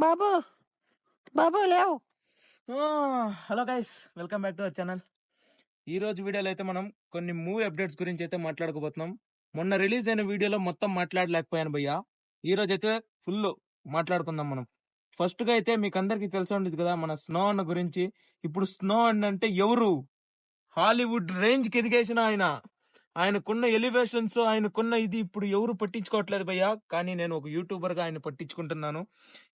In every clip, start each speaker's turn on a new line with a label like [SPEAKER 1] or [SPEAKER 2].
[SPEAKER 1] బాబు బాబు లేవు.
[SPEAKER 2] Hello guys, welcome back to our channel. ఈ రోజు వీడియోలో అయితే మనం కొన్ని మూవీ అప్డేట్స్ గురించి అయితే మాట్లాడుకోబోతున్నాం. మొన్న రిలీజ్ అయిన వీడియోలో మొత్తం మాట్లాడలేకపోయాను భయ్యా. ఈ రోజు అయితే ఫుల్ మాట్లాడుకుందాం మనం. ఫస్ట్ గా అయితే మీకు అందరికి తెలిసి ఉండేది కదా మన స్నో అన్న గురించి. ఇప్పుడు స్నో అన్న అంటే ఎవరు? హాలీవుడ్ రేంజ్ కి ఎదిగేసిన ఆయనకున్న ఎలివేషన్స్, ఆయనకున్న ఇది ఇప్పుడు ఎవరు పట్టించుకోవట్లేదు భయ్యా. కానీ నేను ఒక యూట్యూబర్ గా ఆయన పట్టించుకుంటున్నాను.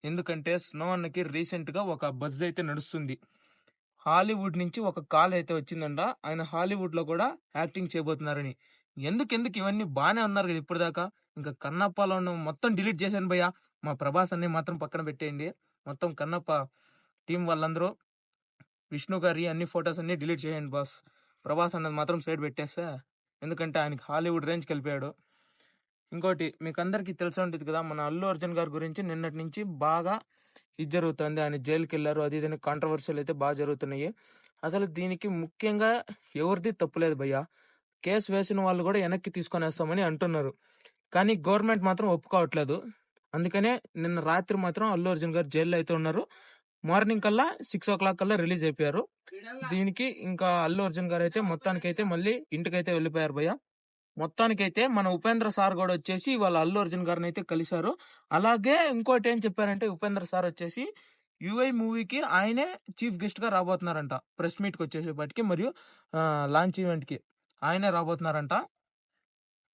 [SPEAKER 2] ఎందుకంటే స్నో అన్నకి రీసెంట్ గా ఒక బజ్ అయితే నడుస్తుంది. హాలీవుడ్ నుంచి ఒక కాల్ అయితే వచ్చిందంట, ఆయన హాలీవుడ్ లో కూడా యాక్టింగ్ చేయబోతున్నారని. ఎందుకు ఇవన్నీ బానే ఉన్నారు కదా ఇప్పటిదాకా. ఇంకా కన్నప్పలో మొత్తం డిలీట్ చేశాను భయ్యా. మా ప్రభాస్ అన్ని మాత్రం పక్కన పెట్టేయండి. మొత్తం కన్నప్ప టీం వాళ్ళందరూ, విష్ణు గారి అన్ని ఫొటోస్ అన్ని డిలీట్ చేయండి బాస్. ప్రభాస్ అన్నది మాత్రం సైడ్ పెట్టేస్తా, ఎందుకంటే ఆయనకి హాలీవుడ్ రేంజ్కి వెళ్ళిపోయాడు. ఇంకోటి మీకు అందరికీ తెలిసి ఉంటుంది కదా, మన అల్లు అర్జున్ గారి గురించి నిన్నటి నుంచి బాగా ఇది జరుగుతుంది. ఆయన జైలుకి వెళ్ళారు, అది ఇదని కాంట్రవర్షియల్ అయితే బాగా జరుగుతున్నాయి. అసలు దీనికి ముఖ్యంగా ఎవరిది తప్పులేదు భయ్యా. కేసు వేసిన వాళ్ళు కూడా వెనక్కి తీసుకొని వేస్తామని అంటున్నారు, కానీ గవర్నమెంట్ మాత్రం ఒప్పుకోవట్లేదు. అందుకనే నిన్న రాత్రి మాత్రం అల్లు అర్జున్ గారు జైల్లో అయితే ఉన్నారు. మార్నింగ్ కల్లా 6 o'clock కల్లా రిలీజ్ అయిపోయారు. దీనికి ఇంకా అల్లు అర్జున్ గారు అయితే మొత్తానికైతే మళ్ళీ ఇంటికైతే వెళ్ళిపోయారు భయ్య. మొత్తానికైతే మన ఉపేంద్ర సార్ కూడా వచ్చేసి వాళ్ళ అల్లు అర్జున్ గారిని అయితే కలిశారు. అలాగే ఇంకోటి ఏం చెప్పారంటే, ఉపేంద్ర సార్ వచ్చేసి యుఐ మూవీకి ఆయనే చీఫ్ గెస్ట్ గా రాబోతున్నారంట. ప్రెస్ మీట్ కి వచ్చేసేపటికి మరియు లాంచ్ ఈవెంట్ కి ఆయనే రాబోతున్నారంట.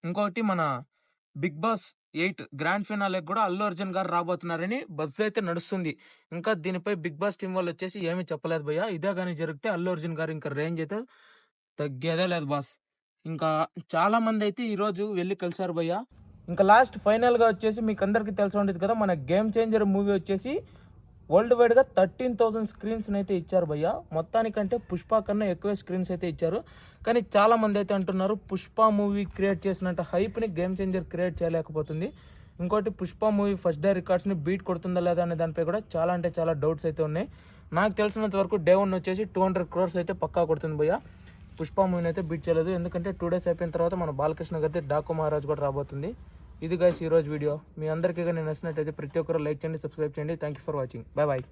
[SPEAKER 2] ఇంకోటి మన బిగ్ బాస్ 8 గ్రాండ్ ఫినాలే కూడా అల్లు అర్జున్ గారు రాబోతున్నారని బజ్ అయితే నడుస్తుంది. ఇంకా దీనిపై బిగ్ బాస్ టీం వాళ్ళు వచ్చేసి ఏమీ చెప్పలేదు భయ్య. ఇదే కానీ జరిగితే అల్లు అర్జున్ గారు ఇంకా రేంజ్ అయితే తగ్గేదే లేదు బాస్. ఇంకా చాలా మంది అయితే ఈ రోజు వెళ్ళి కలిసారు భయ్య. ఇంకా లాస్ట్ ఫైనల్ గా వచ్చేసి మీకు అందరికి తెలిసి ఉండేది కదా, మన గేమ్ చేంజర్ మూవీ వచ్చేసి వరల్డ్ వైడ్ గా 13,000 స్క్రీన్స్ అయితే ఇచ్చారు భయ్య. మొత్తానికంటే పుష్ప కన్నా ఎక్కువ స్క్రీన్స్ అయితే ఇచ్చారు. కానీ చాలా మంది అయితే అంటున్నారు పుష్ప మూవీ క్రియేట్ చేసినట్టు హైప్ ని గేమ్ చేంజర్ క్రియేట్ చేయలేకపోతుంది. ఇంకోటి Pushpa movie first day records ని బీట్ కొడుతుందా లేదా అనే దానిపై కూడా చాలా అంటే చాలా డౌట్స్ అయితే ఉన్నాయి. నాకు తెలిసినంత వరకు డే 1 వచ్చేసి 200 crores అయితే పక్కా కొడుతుంది భయ్య. పుష్ప మూవీని అయితే బీట్ చేయలేదు, ఎందుకంటే 2 days అయిపోయిన తర్వాత మన బాలకృష్ణ గారి డాకు మహారాజ్ కూడా రాబోతుంది. ఇది గైస్ ఈ రోజు వీడియో. మీ అందరికీ నేను నచ్చినట్టయితే ప్రతి ఒక్కరు లైక్ చేయండి, సబ్స్క్రైబ్ చేయండి. Thank you for watching. Bye bye.